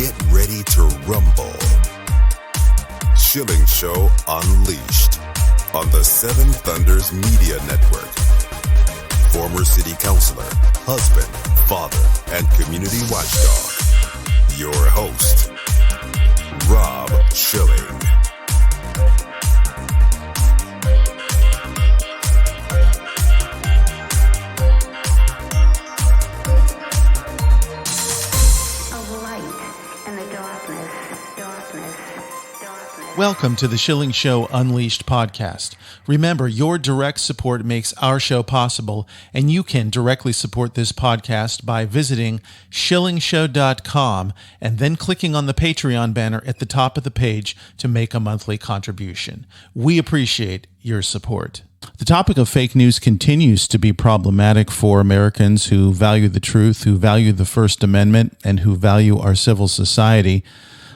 Get ready to rumble. Shilling Show Unleashed on the Seven Thunders Media Network. Former city councilor, husband, father, and community watchdog. Your host, Rob Schilling. Welcome to the Schilling Show Unleashed podcast. Remember, your direct support makes our show possible, and you can directly support this podcast by visiting shillingshow.com and then clicking on the Patreon banner at the top of the page to make a monthly contribution. We appreciate your support. The topic of fake news continues to be problematic for Americans who value the truth, who value the First Amendment, and who value our civil society.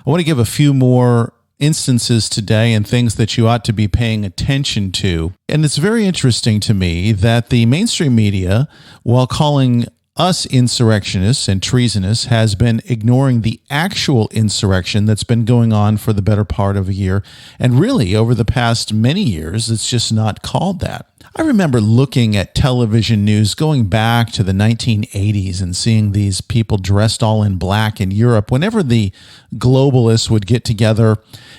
I want to give a few more instances today and things that you ought to be paying attention to. And it's very interesting to me that the mainstream media, while calling us insurrectionists and treasonous, has been ignoring the actual insurrection that's been going on for the better part of a year. And really, over the past many years, it's just not called that. I remember looking at television news going back to the 1980s and seeing these people dressed all in black in Europe. Whenever the globalists would get together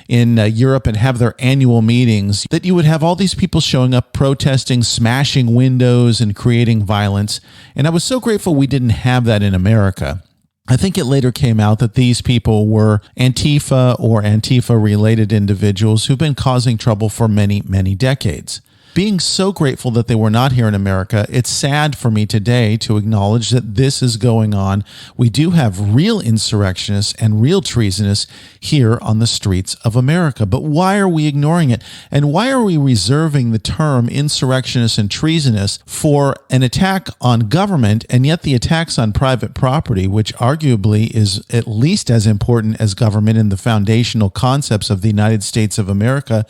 in Europe and have their annual meetings, that you would have all these people showing up, protesting, smashing windows, and creating violence. And I was so grateful we didn't have that in America. I think it later came out that these people were Antifa or Antifa-related individuals who've been causing trouble for many, many decades. Being so grateful that they were not here in America, it's sad for me today to acknowledge that this is going on. We do have real insurrectionists and real treasonous here on the streets of America. But why are we ignoring it? And why are we reserving the term insurrectionist and treasonous for an attack on government, and yet the attacks on private property, which arguably is at least as important as government in the foundational concepts of the United States of America?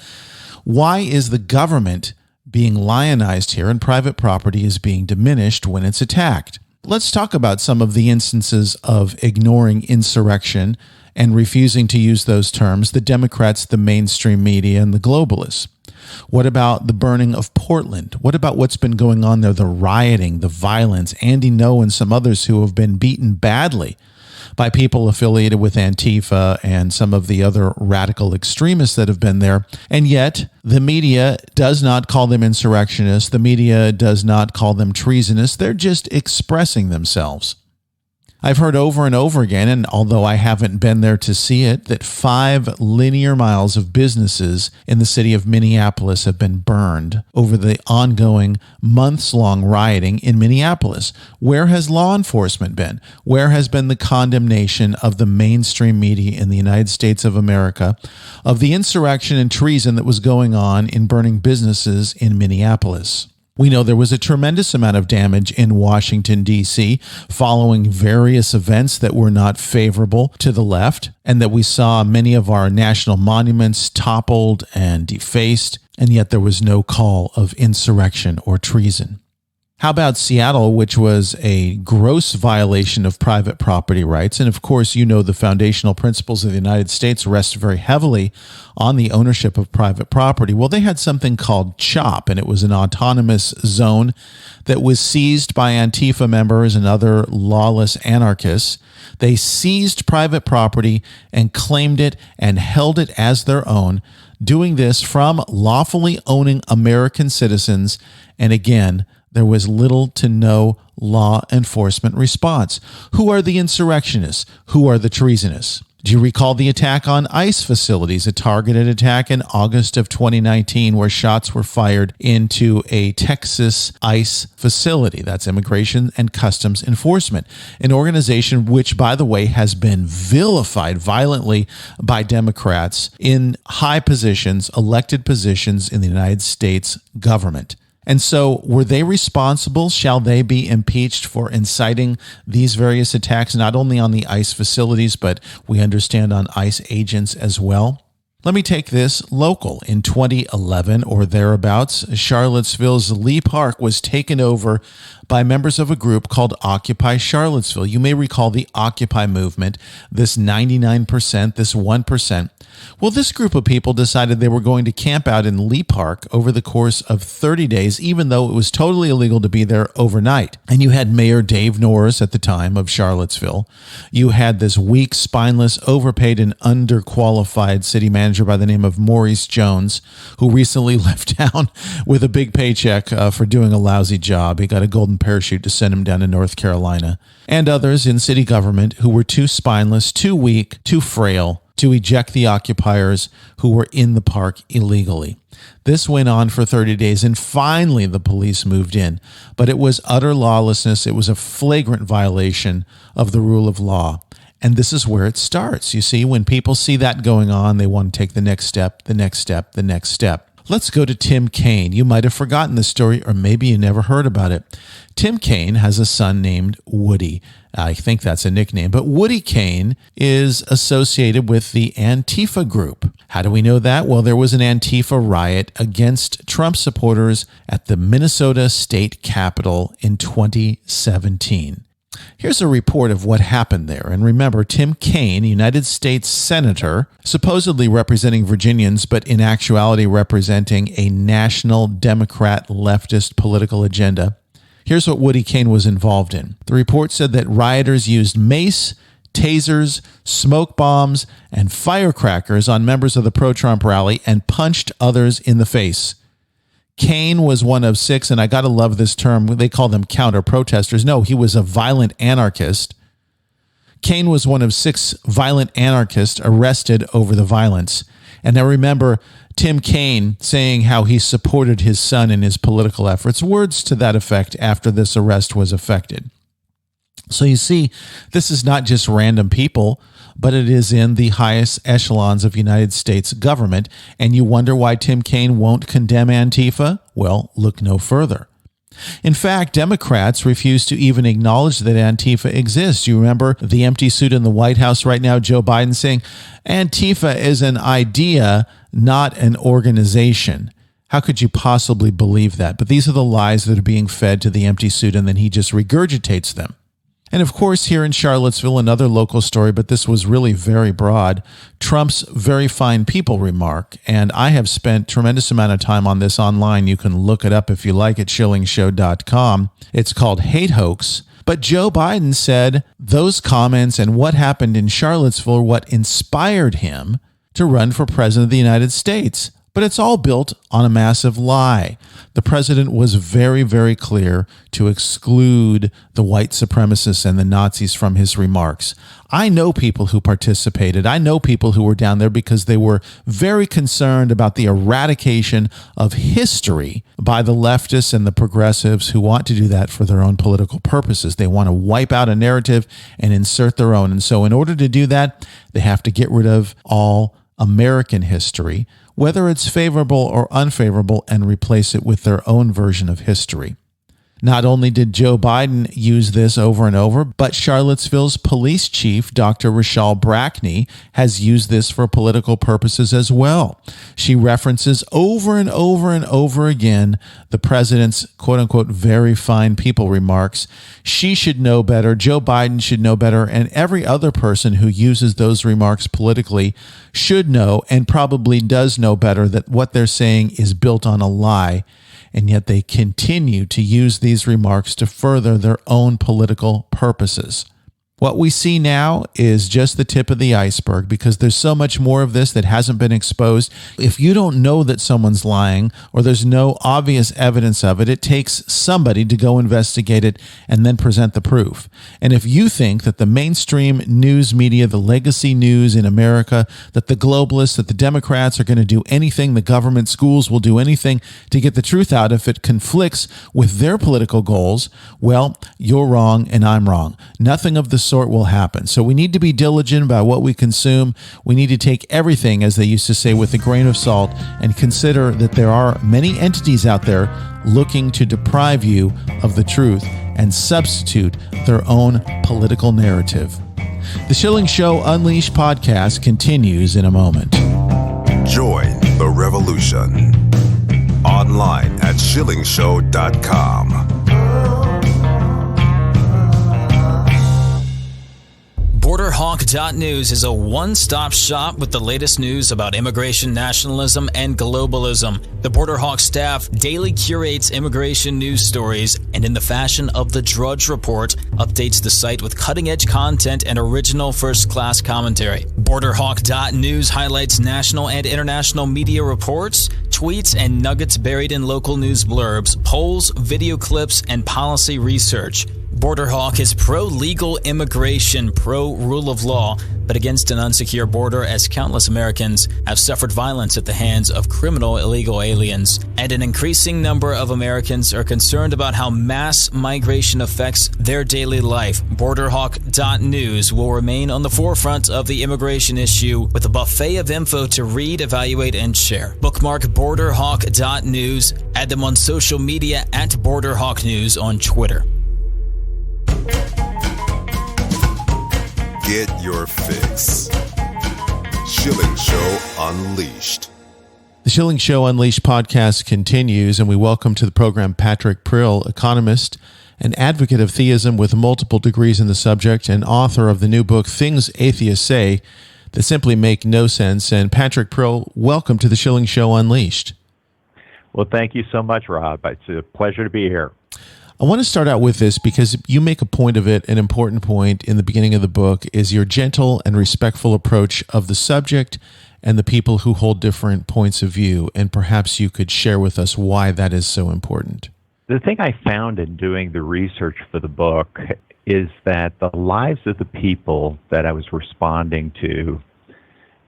Why is the government being lionized here and private property is being diminished when it's attacked? Let's talk about some of the instances of ignoring insurrection and refusing to use those terms, the Democrats, the mainstream media, and the globalists. What about the burning of Portland? What about what's been going on there, the rioting, the violence, Andy Ngo and some others who have been beaten badly by people affiliated with Antifa and some of the other radical extremists that have been there. And yet the media does not call them insurrectionists. The media does not call them treasonous. They're just expressing themselves. I've heard over and over again, and although I haven't been there to see it, that 5 linear miles of businesses in the city of Minneapolis have been burned over the ongoing months-long rioting in Minneapolis. Where has law enforcement been? Where has been the condemnation of the mainstream media in the United States of America of the insurrection and treason that was going on in burning businesses in Minneapolis? We know there was a tremendous amount of damage in Washington, D.C. following various events that were not favorable to the left, and that we saw many of our national monuments toppled and defaced, and yet there was no call of insurrection or treason. How about Seattle, which was a gross violation of private property rights? And of course, you know the foundational principles of the United States rest very heavily on the ownership of private property. Well, they had something called CHOP, and it was an autonomous zone that was seized by Antifa members and other lawless anarchists. They seized private property and claimed it and held it as their own, doing this from lawfully owning American citizens. And again, there was little to no law enforcement response. Who are the insurrectionists? Who are the treasonous? Do you recall the attack on ICE facilities, a targeted attack in August of 2019 where shots were fired into a Texas ICE facility? That's Immigration and Customs Enforcement, an organization which, by the way, has been vilified violently by Democrats in high positions, elected positions in the United States government. And so were they responsible? Shall they be impeached for inciting these various attacks, not only on the ICE facilities, but we understand on ICE agents as well? Let me take this local. In 2011 or thereabouts, Charlottesville's Lee Park was taken over by members of a group called Occupy Charlottesville. You may recall the Occupy movement, this 99%, this 1%. Well, this group of people decided they were going to camp out in Lee Park over the course of 30 days, even though it was totally illegal to be there overnight. And you had Mayor Dave Norris at the time of Charlottesville. You had this weak, spineless, overpaid, and underqualified city manager by the name of Maurice Jones, who recently left town with a big paycheck for doing a lousy job. He got a golden parachute to send him down to North Carolina. And others in city government who were too spineless, too weak, too frail to eject the occupiers who were in the park illegally. This went on for 30 days, and finally the police moved in. But it was utter lawlessness. It was a flagrant violation of the rule of law. And this is where it starts. You see, when people see that going on, they want to take the next step, the next step, the next step. Let's go to Tim Kaine. You might have forgotten this story, or maybe you never heard about it. Tim Kaine has a son named Woody. I think that's a nickname, but Woody Kaine is associated with the Antifa group. How do we know that? Well, there was an Antifa riot against Trump supporters at the Minnesota State Capitol in 2017. Here's a report of what happened there. And remember, Tim Kaine, United States Senator, supposedly representing Virginians, but in actuality representing a national Democrat leftist political agenda. Here's what Woody Kaine was involved in. The report said that rioters used mace, tasers, smoke bombs, and firecrackers on members of the pro-Trump rally and punched others in the face. Kaine was one of 6, and I got to love this term. They call them counter-protesters. No, he was a violent anarchist. Kaine was one of 6 violent anarchists arrested over the violence. And now remember Tim Kaine saying how he supported his son in his political efforts. Words to that effect after this arrest was effected. So you see, this is not just random people, but it is in the highest echelons of United States government. And you wonder why Tim Kaine won't condemn Antifa? Well, look no further. In fact, Democrats refuse to even acknowledge that Antifa exists. You remember the empty suit in the White House right now, Joe Biden saying, Antifa is an idea, not an organization. How could you possibly believe that? But these are the lies that are being fed to the empty suit, and then he just regurgitates them. And of course, here in Charlottesville, another local story, but this was really very broad, Trump's very fine people remark. And I have spent tremendous amount of time on this online. You can look it up if you like at shillingshow.com. It's called Hate Hoax. But Joe Biden said those comments and what happened in Charlottesville are what inspired him to run for president of the United States. But it's all built on a massive lie. The president was very, very clear to exclude the white supremacists and the Nazis from his remarks. I know people who participated. I know people who were down there because they were very concerned about the eradication of history by the leftists and the progressives who want to do that for their own political purposes. They want to wipe out a narrative and insert their own. And so in order to do that, they have to get rid of all American history, whether it's favorable or unfavorable, and replace it with their own version of history. Not only did Joe Biden use this over and over, but Charlottesville's police chief, Dr. Rochelle Brackney, has used this for political purposes as well. She references over and over and over again the president's quote-unquote very fine people remarks. She should know better, Joe Biden should know better, and every other person who uses those remarks politically should know and probably does know better that what they're saying is built on a lie. And yet they continue to use these remarks to further their own political purposes. What we see now is just the tip of the iceberg because there's so much more of this that hasn't been exposed. If you don't know that someone's lying or there's no obvious evidence of it, it takes somebody to go investigate it and then present the proof. And if you think that the mainstream news media, the legacy news in America, that the globalists, that the Democrats are going to do anything, the government schools will do anything to get the truth out if it conflicts with their political goals, well, you're wrong and I'm wrong. Nothing of the sort will happen. So we need to be diligent about what we consume. We need to take everything, as they used to say, with a grain of salt and consider that there are many entities out there looking to deprive you of the truth and substitute their own political narrative. The Schilling Show Unleashed podcast continues in a moment. Join the revolution. Online at shillingshow.com. BorderHawk.news is a one-stop shop with the latest news about immigration nationalism and globalism. The BorderHawk staff daily curates immigration news stories and, in the fashion of the Drudge Report, updates the site with cutting-edge content and original first-class commentary. BorderHawk.news highlights national and international media reports, tweets, and nuggets buried in local news blurbs, polls, video clips, and policy research. BorderHawk is pro-legal immigration, pro-rule of law, but against an unsecure border, as countless Americans have suffered violence at the hands of criminal illegal aliens. And an increasing number of Americans are concerned about how mass migration affects their daily life. BorderHawk.news will remain on the forefront of the immigration issue with a buffet of info to read, evaluate, and share. Bookmark BorderHawk.news. Add them on social media at BorderHawkNews on Twitter. Get your fix. Shilling Show Unleashed. The Shilling Show Unleashed podcast continues, and we welcome to the program Patrick Prill, economist, an advocate of theism with multiple degrees in the subject, and author of the new book, Things Atheists Say, that simply make no sense. And Patrick Prill, welcome to the Shilling Show Unleashed. Well, thank you so much, Rob. It's a pleasure to be here. I want to start out with this because you make a point of it. An important point in the beginning of the book is your gentle and respectful approach of the subject and the people who hold different points of view. And perhaps you could share with us why that is so important. The thing I found in doing the research for the book is that the lives of the people that I was responding to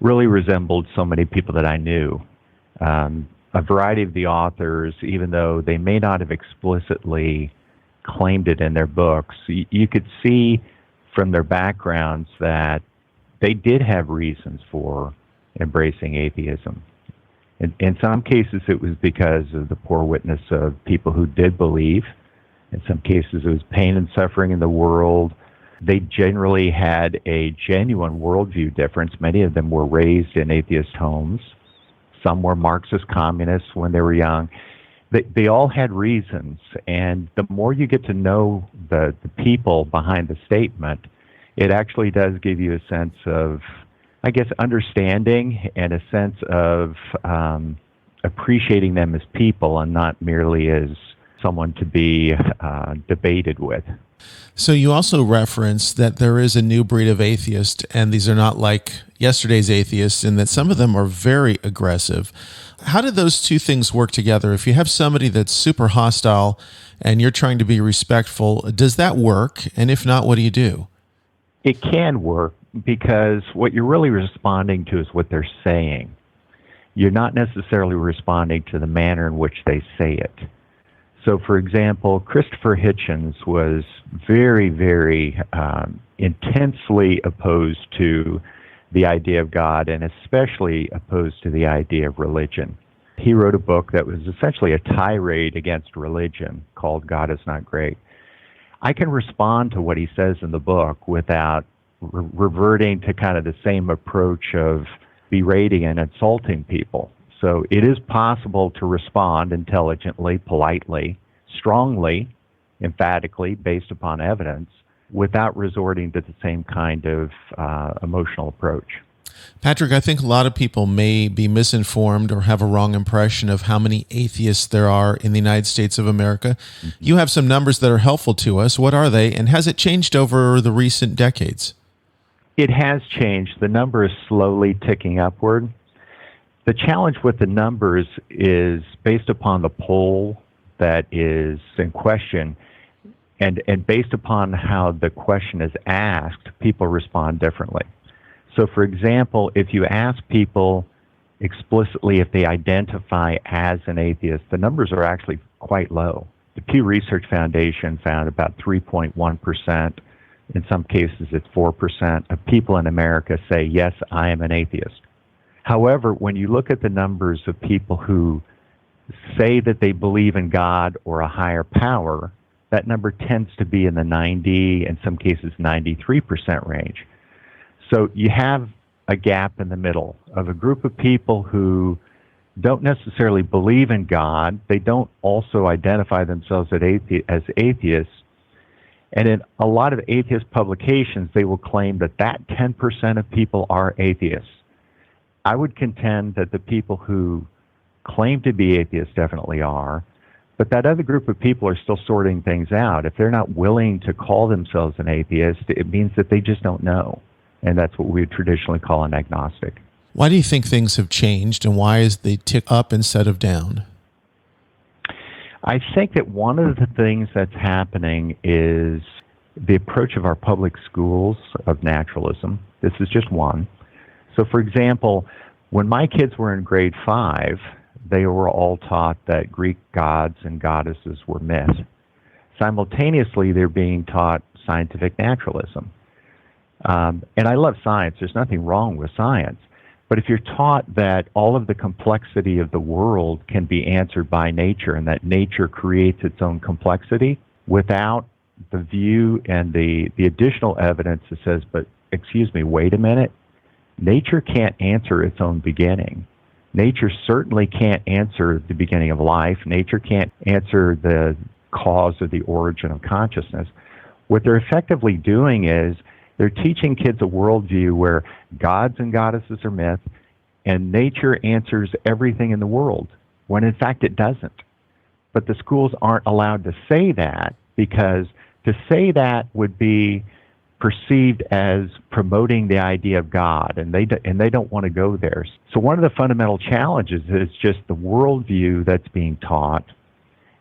really resembled so many people that I knew. A variety of the authors, even though they may not have explicitly claimed it in their books, you could see from their backgrounds that they did have reasons for embracing atheism. In some cases, it was because of the poor witness of people who did believe. In some cases, it was pain and suffering in the world. They generally had a genuine worldview difference. Many of them were raised in atheist homes. Some were Marxist communists when they were young. They all had reasons, and the more you get to know the people behind the statement, it actually does give you a sense of, I guess, understanding and a sense of appreciating them as people and not merely as someone to be debated with. So you also reference that there is a new breed of atheist, and these are not like yesterday's atheists, in that some of them are very aggressive. How do those two things work together? If you have somebody that's super hostile and you're trying to be respectful, does that work? And if not, what do you do? It can work because what you're really responding to is what they're saying. You're not necessarily responding to the manner in which they say it. So, for example, Christopher Hitchens was very, very intensely opposed to the idea of God, and especially opposed to the idea of religion. He wrote a book that was essentially a tirade against religion called God Is Not Great. I can respond to what he says in the book without reverting to kind of the same approach of berating and insulting people. So it is possible to respond intelligently, politely, strongly, emphatically, based upon evidence, without resorting to the same kind of emotional approach. Patrick, I think a lot of people may be misinformed or have a wrong impression of how many atheists there are in the United States of America. Mm-hmm. You have some numbers that are helpful to us. What are they, and has it changed over the recent decades? It has changed. The number is slowly ticking upward. The challenge with the numbers is based upon the poll that is in question, and based upon how the question is asked, people respond differently. So, for example, if you ask people explicitly if they identify as an atheist, the numbers are actually quite low. The Pew Research Foundation found about 3.1%. In some cases, it's 4% of people in America say, yes, I am an atheist. However, when you look at the numbers of people who say that they believe in God or a higher power, that number tends to be in the 90, in some cases 93% range. So you have a gap in the middle of a group of people who don't necessarily believe in God. They don't also identify themselves as atheists. And in a lot of atheist publications, they will claim that 10% of people are atheists. I would contend that the people who claim to be atheists definitely are, but that other group of people are still sorting things out. If they're not willing to call themselves an atheist, it means that they just don't know. And that's what we would traditionally call an agnostic. Why do you think things have changed, and why is they tick up instead of down? I think that one of the things that's happening is the approach of our public schools of naturalism. This is just one. So, for example, when my kids were in grade 5, they were all taught that Greek gods and goddesses were myth. Simultaneously, they're being taught scientific naturalism. And I love science. There's nothing wrong with science. But if you're taught that all of the complexity of the world can be answered by nature and that nature creates its own complexity without the view and the additional evidence that says, but excuse me, wait a minute, nature can't answer its own beginning. Nature certainly can't answer the beginning of life. Nature can't answer the cause or the origin of consciousness. What they're effectively doing is they're teaching kids a worldview where gods and goddesses are myth, and nature answers everything in the world, when in fact it doesn't. But the schools aren't allowed to say that, because to say that would be perceived as promoting the idea of God, and they don't want to go there. So one of the fundamental challenges is just the worldview that's being taught.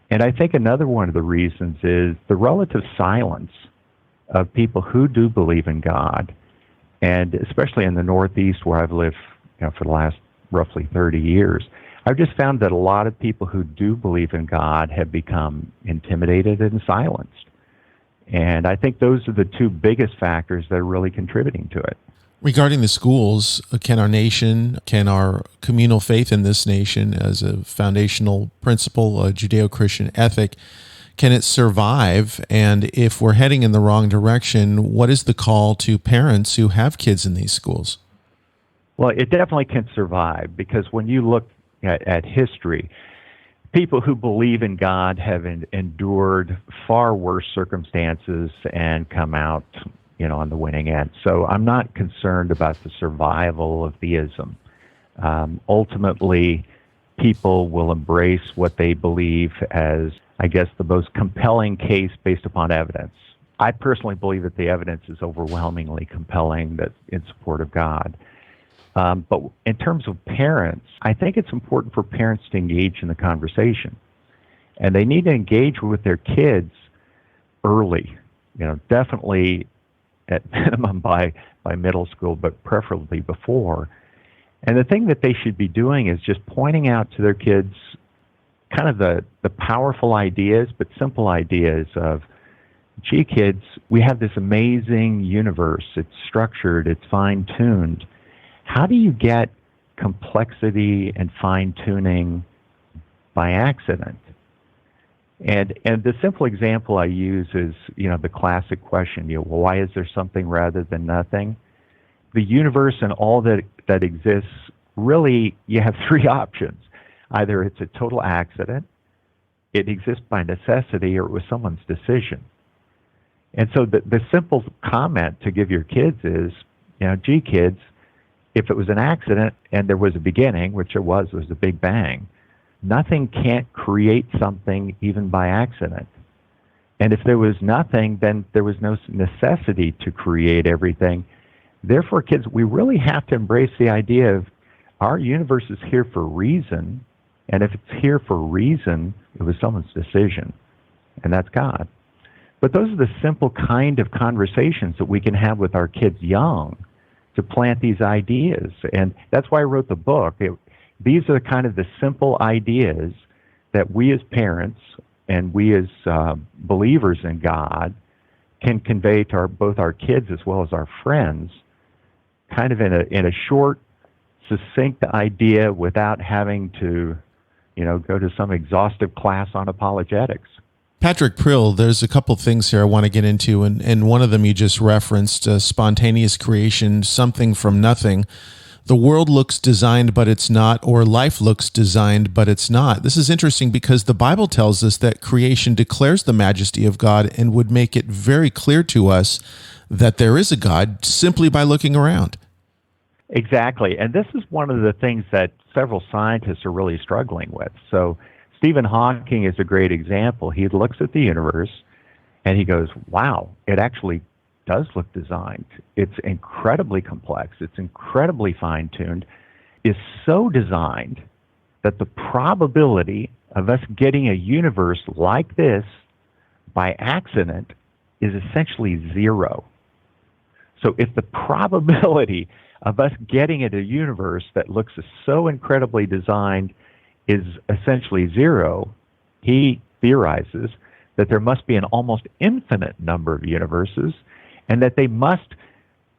And I think another one of the reasons is the relative silence of people who do believe in God, and especially in the Northeast where I've lived for the last roughly 30 years, I've just found that a lot of people who do believe in God have become intimidated and silenced. And I think those are the two biggest factors that are really contributing to it. Regarding the schools, can our communal faith in this nation as a foundational principle, a Judeo-Christian ethic, can it survive? And if we're heading in the wrong direction, what is the call to parents who have kids in these schools? Well, it definitely can survive, because when you look at history, people who believe in God have endured far worse circumstances and come out, on the winning end. So I'm not concerned about the survival of theism. Ultimately, people will embrace what they believe as, I guess, the most compelling case based upon evidence. I personally believe that the evidence is overwhelmingly compelling that in support of God. But in terms of parents, I think it's important for parents to engage in the conversation. And they need to engage with their kids early, definitely at minimum by middle school, but preferably before. And the thing that they should be doing is just pointing out to their kids kind of the powerful ideas, but simple ideas of, gee, kids, we have this amazing universe. It's structured, it's fine-tuned. How do you get complexity and fine-tuning by accident? And the simple example I use is, the classic question, why is there something rather than nothing? The universe and all that exists, really, you have three options. Either it's a total accident, it exists by necessity, or it was someone's decision. And so the simple comment to give your kids is, gee, kids, if it was an accident and there was a beginning, which there was a Big Bang, nothing can't create something even by accident. And if there was nothing, then there was no necessity to create everything. Therefore, kids, we really have to embrace the idea of our universe is here for a reason, and if it's here for a reason, it was someone's decision, and that's God. But those are the simple kind of conversations that we can have with our kids young to plant these ideas. And that's why I wrote the book. These are kind of the simple ideas that we as parents and we as believers in God can convey to both our kids as well as our friends, kind of in a short, succinct idea without having to, go to some exhaustive class on apologetics. Patrick Prill, there's a couple things here I want to get into, and one of them you just referenced, spontaneous creation, something from nothing. the world looks designed, but it's not, or life looks designed, but it's not. This is interesting because the Bible tells us that creation declares the majesty of God and would make it very clear to us that there is a God simply by looking around. Exactly. And this is one of the things that several scientists are really struggling with. So Stephen Hawking is a great example. He looks at the universe and he goes, wow, it actually does look designed. It's incredibly complex. It's incredibly fine-tuned. It's so designed that the probability of us getting a universe like this by accident is essentially zero. So if the probability of us getting at a universe that looks so incredibly designed is essentially zero, he theorizes that there must be an almost infinite number of universes and that they must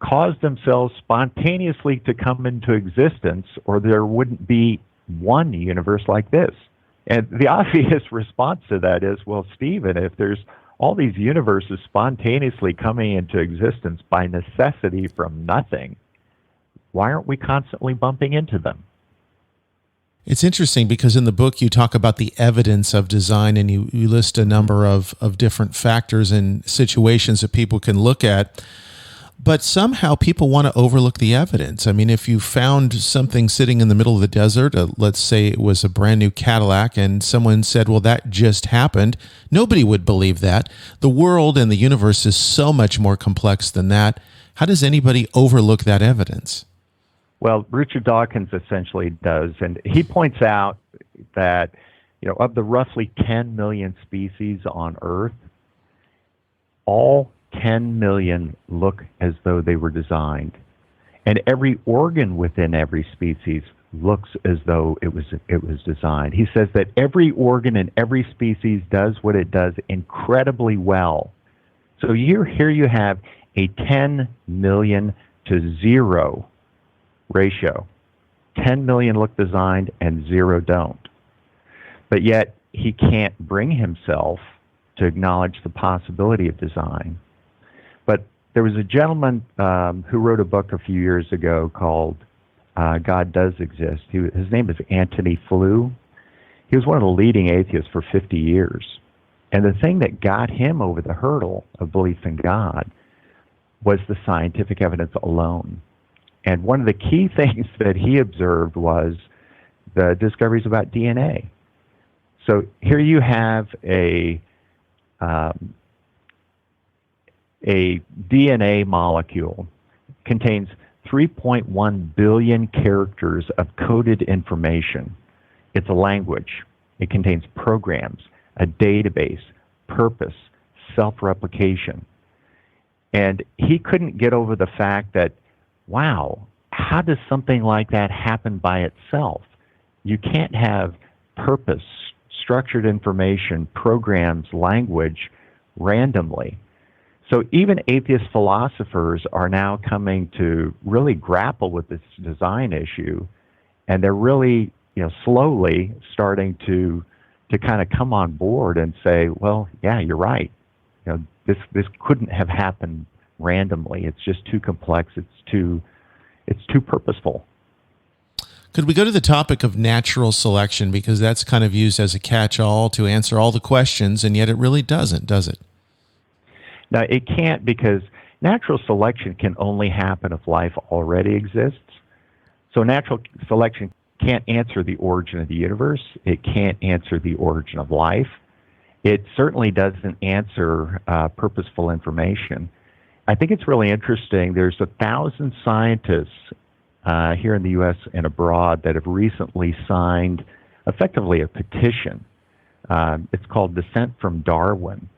cause themselves spontaneously to come into existence, or there wouldn't be one universe like this. And the obvious response to that is, well, Stephen, if there's all these universes spontaneously coming into existence by necessity from nothing, why aren't we constantly bumping into them? It's interesting because in the book you talk about the evidence of design, and you list a number of different factors and situations that people can look at. But somehow people want to overlook the evidence. I mean, if you found something sitting in the middle of the desert, let's say it was a brand new Cadillac, and someone said, well, that just happened, nobody would believe that. The world and the universe is so much more complex than that. How does anybody overlook that evidence? Well, Richard Dawkins essentially does, and he points out that, of the roughly 10 million species on Earth, all 10 million look as though they were designed. And every organ within every species looks as though it was designed. He says that every organ in every species does what it does incredibly well. So here you have a 10 million to 0 ratio. 10 million look designed and 0 don't. But yet he can't bring himself to acknowledge the possibility of design. But there was a gentleman who wrote a book a few years ago called God Does Exist. His name is Antony Flew. He was one of the leading atheists for 50 years. And the thing that got him over the hurdle of belief in God was the scientific evidence alone. And one of the key things that he observed was the discoveries about DNA. So here you have a DNA molecule contains 3.1 billion characters of coded information. It's a language. It contains programs, a database, purpose, self-replication. And he couldn't get over the fact that, wow, how does something like that happen by itself? You can't have purpose, structured information, programs, language randomly. So even atheist philosophers are now coming to really grapple with this design issue, and they're really, slowly starting to kind of come on board and say, well, yeah, you're right. This couldn't have happened randomly. It's just too complex. It's too purposeful. Could we go to the topic of natural selection, because that's kind of used as a catch-all to answer all the questions, and yet it really doesn't, does it? Now, it can't, because natural selection can only happen if life already exists. So natural selection can't answer the origin of the universe. It can't answer the origin of life. It certainly doesn't answer purposeful information. I think it's really interesting. There's 1,000 scientists here in the U.S. and abroad that have recently signed effectively a petition. It's called Dissent from Darwin,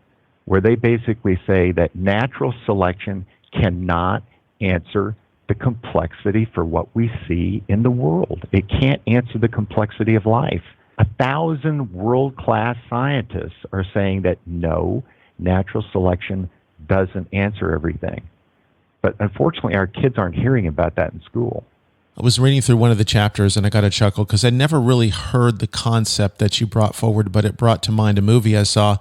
where they basically say that natural selection cannot answer the complexity for what we see in the world. It can't answer the complexity of life. 1,000 world-class scientists are saying that no, natural selection doesn't answer everything. But unfortunately, our kids aren't hearing about that in school. I was reading through one of the chapters and I got a chuckle because I never really heard the concept that you brought forward, but it brought to mind a movie I saw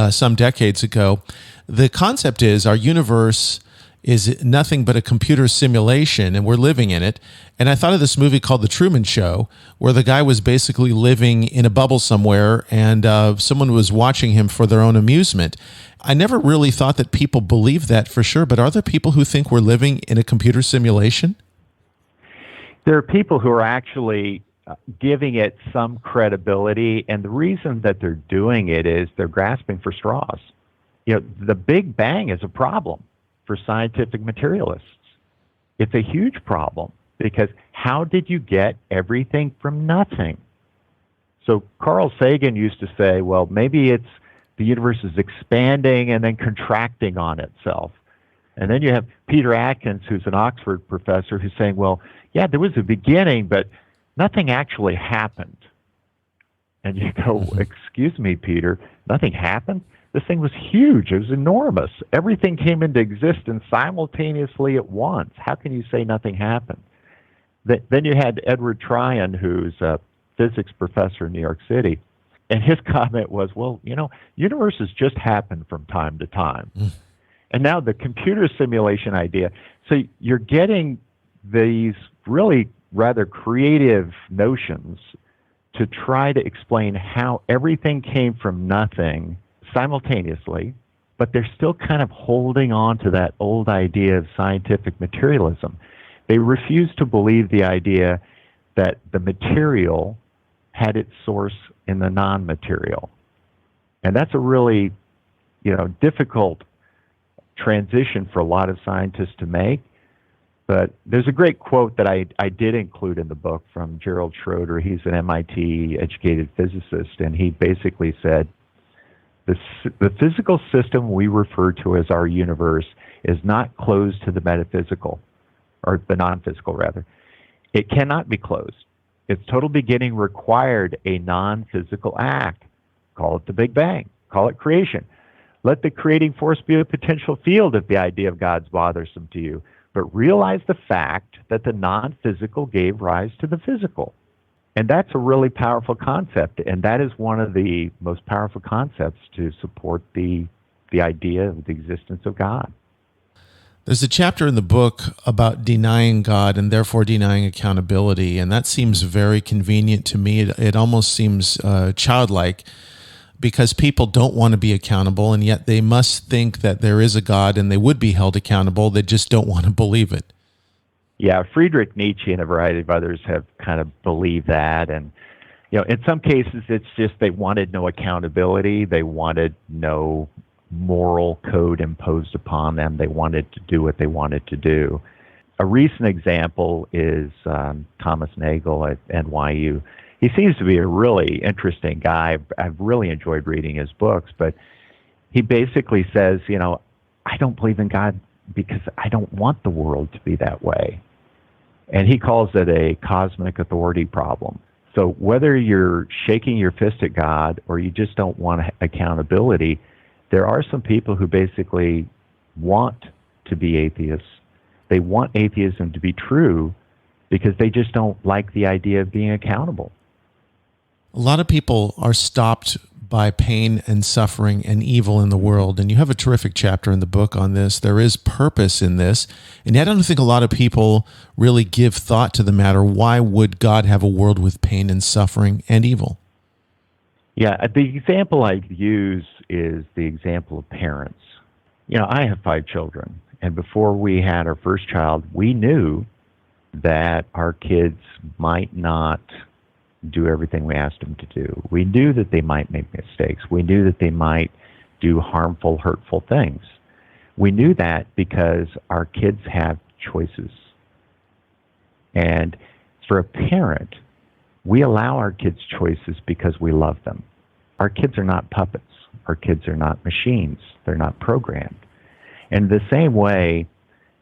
some decades ago. The concept is our universe is nothing but a computer simulation, and we're living in it. And I thought of this movie called The Truman Show, where the guy was basically living in a bubble somewhere, and someone was watching him for their own amusement. I never really thought that people believe that for sure, but are there people who think we're living in a computer simulation? There are people who are actually giving it some credibility, and the reason that they're doing it is they're grasping for straws. The Big Bang is a problem for scientific materialists. It's a huge problem because how did you get everything from nothing? So Carl Sagan used to say, well, maybe it's the universe is expanding and then contracting on itself. And then you have Peter Atkins, who's an Oxford professor, who's saying, well, yeah, there was a beginning, but nothing actually happened. And you go, excuse me, Peter, nothing happened? This thing was huge. It was enormous. Everything came into existence simultaneously at once. How can you say nothing happened? Then you had Edward Tryon, who's a physics professor in New York City, and his comment was, well, universes just happen from time to time. And now the computer simulation idea. So you're getting these really rather creative notions to try to explain how everything came from nothing simultaneously, but they're still kind of holding on to that old idea of scientific materialism. They refuse to believe the idea that the material had its source in the non-material. And that's a really, difficult transition for a lot of scientists to make. But there's a great quote that I did include in the book from Gerald Schroeder. He's an MIT educated physicist, and he basically said, the physical system we refer to as our universe is not closed to the metaphysical, or the non-physical rather. It cannot be closed. Its total beginning required a non-physical act. Call it the Big Bang. Call it creation. Let the creating force be a potential field if the idea of God's bothersome to you. But realize the fact that the non-physical gave rise to the physical. And that's a really powerful concept, and that is one of the most powerful concepts to support the idea of the existence of God. There's a chapter in the book about denying God and therefore denying accountability, and that seems very convenient to me. It almost seems childlike, because people don't want to be accountable, and yet they must think that there is a God and they would be held accountable. They just don't want to believe it. Yeah, Friedrich Nietzsche and a variety of others have kind of believed that. And, in some cases, it's just they wanted no accountability. They wanted no moral code imposed upon them. They wanted to do what they wanted to do. A recent example is Thomas Nagel at NYU. He seems to be a really interesting guy. I've really enjoyed reading his books, but he basically says, I don't believe in God because I don't want the world to be that way. And he calls it a cosmic authority problem. So whether you're shaking your fist at God or you just don't want accountability, there are some people who basically want to be atheists. They want atheism to be true because they just don't like the idea of being accountable. A lot of people are stopped by pain and suffering and evil in the world. And you have a terrific chapter in the book on this. There is purpose in this. And I don't think a lot of people really give thought to the matter. Why would God have a world with pain and suffering and evil? Yeah, the example I use is the example of parents. I have 5 children. And before we had our first child, we knew that our kids might not do everything we asked them to do. We knew that they might make mistakes. We knew that they might do harmful, hurtful things. We knew that because our kids have choices. And for a parent, we allow our kids choices because we love them. Our kids are not puppets. Our kids are not machines. They're not programmed. In the same way,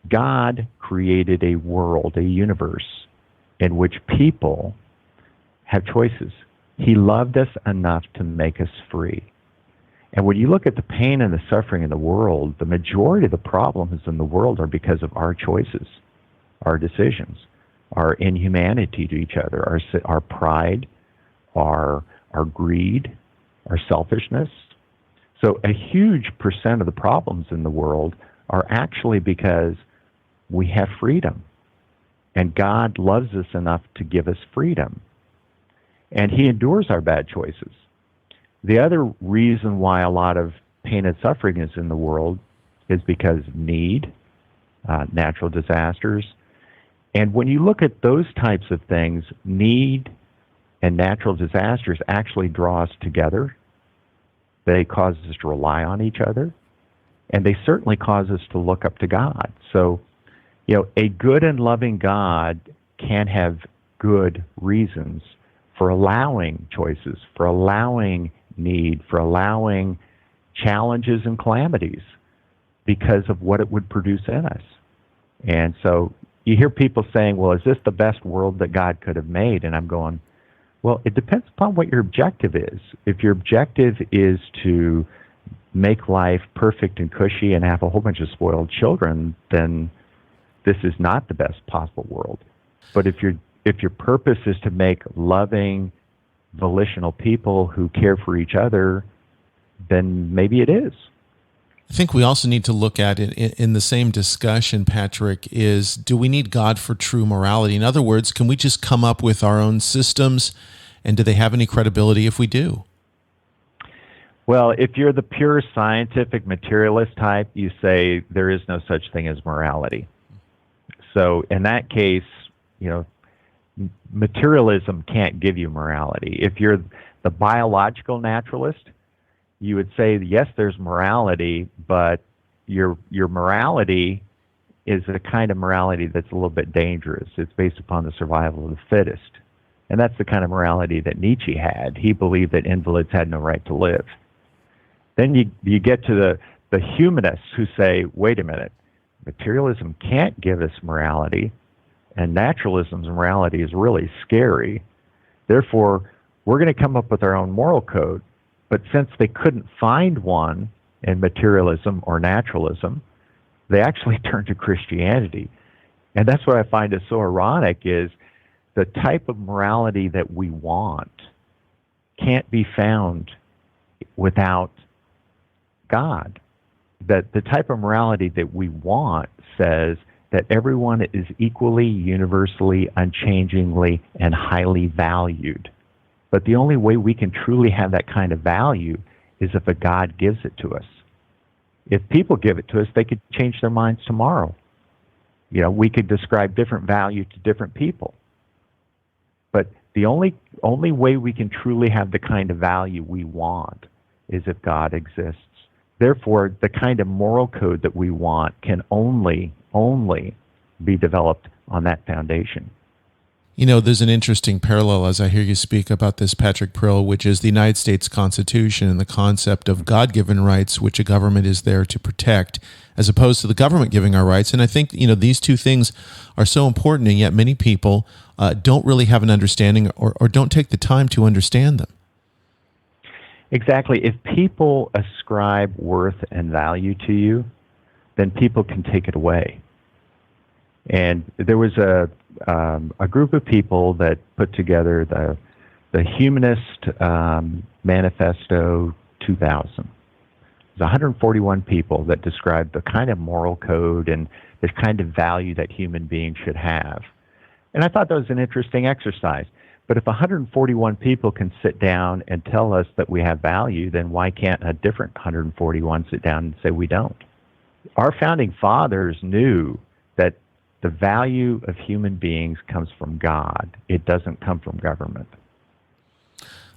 God created a world, a universe, in which people have choices. He loved us enough to make us free. And when you look at the pain and the suffering in the world, the majority of the problems in the world are because of our choices, our decisions, our inhumanity to each other, our pride, our greed, our selfishness. So a huge percent of the problems in the world are actually because we have freedom. And God loves us enough to give us freedom. And he endures our bad choices. The other reason why a lot of pain and suffering is in the world is because of need, natural disasters. And when you look at those types of things, need and natural disasters actually draw us together. They cause us to rely on each other. And they certainly cause us to look up to God. So, a good and loving God can have good reasons for allowing choices, for allowing need, for allowing challenges and calamities because of what it would produce in us. And so you hear people saying, well, is this the best world that God could have made? And I'm going, well, it depends upon what your objective is. If your objective is to make life perfect and cushy and have a whole bunch of spoiled children, then this is not the best possible world. But if your purpose is to make loving, volitional people who care for each other, then maybe it is. I think we also need to look at it in the same discussion, Patrick, is do we need God for true morality? In other words, can we just come up with our own systems, and do they have any credibility if we do? Well, if you're the pure scientific materialist type, you say there is no such thing as morality. So in that case, materialism can't give you morality. If you're the biological naturalist, you would say, yes, there's morality, but your morality is a kind of morality that's a little bit dangerous. It's based upon the survival of the fittest. And that's the kind of morality that Nietzsche had. He believed that invalids had no right to live. Then you get to the humanists who say, wait a minute, materialism can't give us morality, and naturalism's morality is really scary. Therefore, we're going to come up with our own moral code. But since they couldn't find one in materialism or naturalism, they actually turned to Christianity. And that's what I find is so ironic is the type of morality that we want can't be found without God. That the type of morality that we want says that everyone is equally, universally, unchangingly, and highly valued. But the only way we can truly have that kind of value is if a God gives it to us. If people give it to us, they could change their minds tomorrow. We could describe different value to different people. But the only way we can truly have the kind of value we want is if God exists. Therefore, the kind of moral code that we want can only be developed on that foundation. There's an interesting parallel as I hear you speak about this, Patrick Prill, which is the United States Constitution and the concept of God-given rights, which a government is there to protect, as opposed to the government giving our rights. And I think, these two things are so important, and yet many people don't really have an understanding or don't take the time to understand them. Exactly. If people ascribe worth and value to you, then people can take it away. And there was a group of people that put together the Humanist Manifesto 2000. It was 141 people that described the kind of moral code and the kind of value that human beings should have. And I thought that was an interesting exercise. But if 141 people can sit down and tell us that we have value, then why can't a different 141 sit down and say we don't? Our founding fathers knew that the value of human beings comes from God. It doesn't come from government.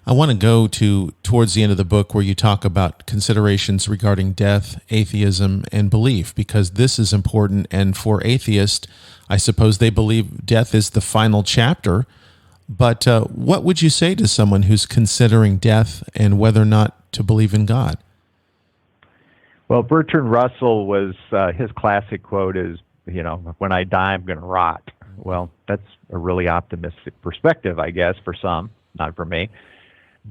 I want to go towards the end of the book where you talk about considerations regarding death, atheism, and belief, because this is important. And for atheists, I suppose they believe death is the final chapter. But what would you say to someone who's considering death and whether or not to believe in God? Well, Bertrand Russell his classic quote is, when I die, I'm going to rot. Well, that's a really optimistic perspective, I guess, for some, not for me.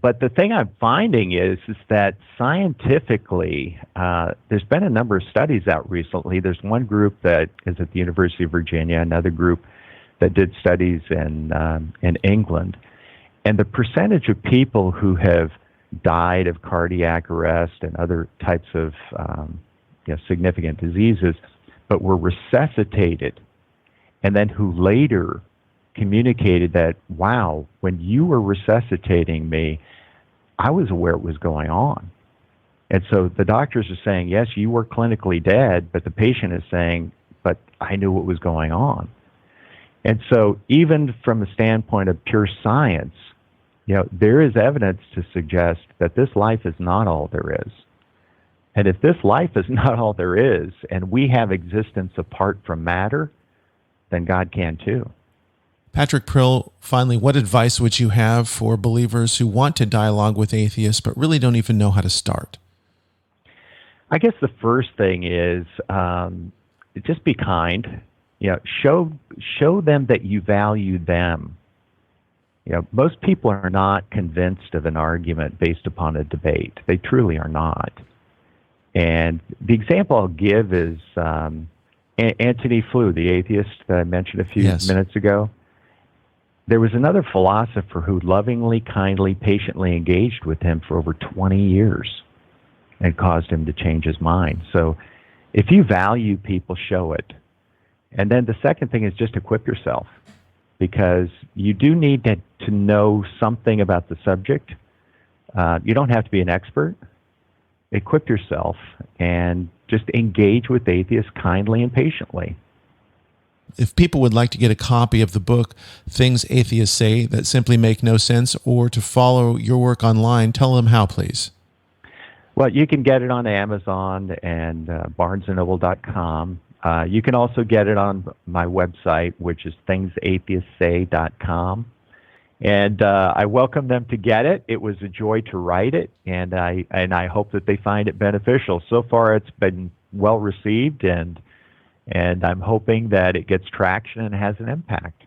But the thing I'm finding is that scientifically, there's been a number of studies out recently. There's one group that is at the University of Virginia, another group that did studies in England. And the percentage of people who have died of cardiac arrest and other types of significant diseases, but were resuscitated, and then who later communicated that, wow, when you were resuscitating me, I was aware what was going on. And so the doctors are saying, yes, you were clinically dead, but the patient is saying, but I knew what was going on. And so even from the standpoint of pure science, there is evidence to suggest that this life is not all there is. And if this life is not all there is, and we have existence apart from matter, then God can too. Patrick Prill, finally, what advice would you have for believers who want to dialogue with atheists but really don't even know how to start? I guess the first thing is just be kind. Show them that you value them. Most people are not convinced of an argument based upon a debate. They truly are not. And the example I'll give is Antony Flew, the atheist that I mentioned a few minutes ago. There was another philosopher who lovingly, kindly, patiently engaged with him for over 20 years and caused him to change his mind. So if you value people, show it. And then the second thing is just equip yourself, because you do need to know something about the subject. You don't have to be an expert. Equip yourself and just engage with atheists kindly and patiently. If people would like to get a copy of the book, Things Atheists Say That Simply Make No Sense, or to follow your work online, tell them how, please. Well, you can get it on Amazon and barnesandnoble.com. You can also get it on my website, which is thingsatheistsay.com. And I welcome them to get it. It was a joy to write it, and I hope that they find it beneficial. So far, it's been well received, and I'm hoping that it gets traction and has an impact.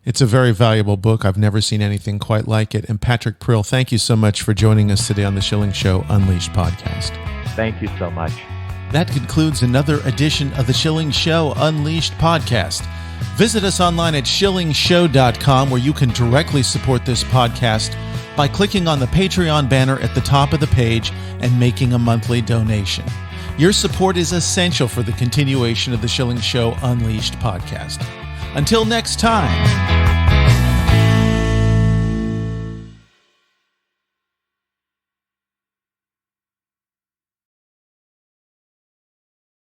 It's a very valuable book. I've never seen anything quite like it. And Patrick Prill, thank you so much for joining us today on the Schilling Show Unleashed podcast. Thank you so much. That concludes another edition of the Schilling Show Unleashed podcast. Visit us online at shillingshow.com, where you can directly support this podcast by clicking on the Patreon banner at the top of the page and making a monthly donation. Your support is essential for the continuation of the Schilling Show Unleashed podcast. Until next time.